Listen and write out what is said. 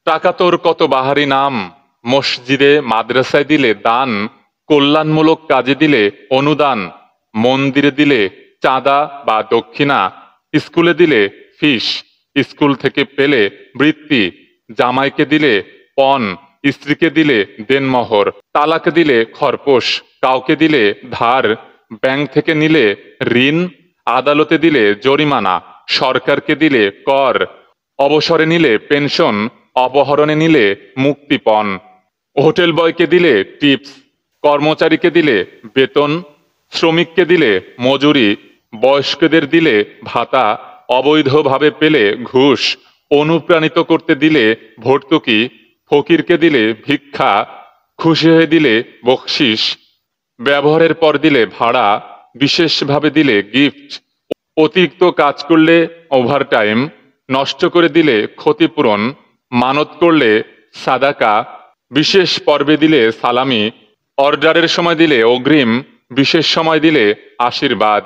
টাকা তোর কত বাহারি নাম, মসজিদে মাদ্রাসায় দিলে দান, কল্যাণমূলক কাজে দিলে অনুদান, মন্দিরে দিলে চাঁদা বা দক্ষিণা, স্কুলে দিলে ফিস, স্কুল থেকে পেলে বৃত্তি, জামাইকে দিলে পণ, স্ত্রীকে দিলে দেনমোহর, তালাক দিলে খরপোশ, কাউকে দিলে ধার, ব্যাংক থেকে নিলে ঋণ, আদালতে দিলে জরিমানা, সরকারকে দিলে কর, অবসরে নিলে পেনশন, অপহরণে নিলে মুক্তিপণ, হোটেল বয়কে দিলে টিপস, কর্মচারীকে দিলে বেতন, শ্রমিককে দিলে মজুরি, বয়স্কদের দিলে ভাতা, অবৈধভাবে পেলে ঘুষ, অনুপ্রাণিত করতে দিলে ভর্তুকি, ফকিরকে দিলে ভিক্ষা, খুশি হয়ে দিলে বকশিস, ব্যবহারের পর দিলে ভাড়া, বিশেষভাবে দিলে গিফট, অতিরিক্ত কাজ করলে ওভারটাইম, নষ্ট করে দিলে ক্ষতিপূরণ, মানত করলে সাদাকা, বিশেষ পর্বে দিলে সালামি, অর্ডারের সময় দিলে অগ্রিম, বিশেষ সময় দিলে আশীর্বাদ।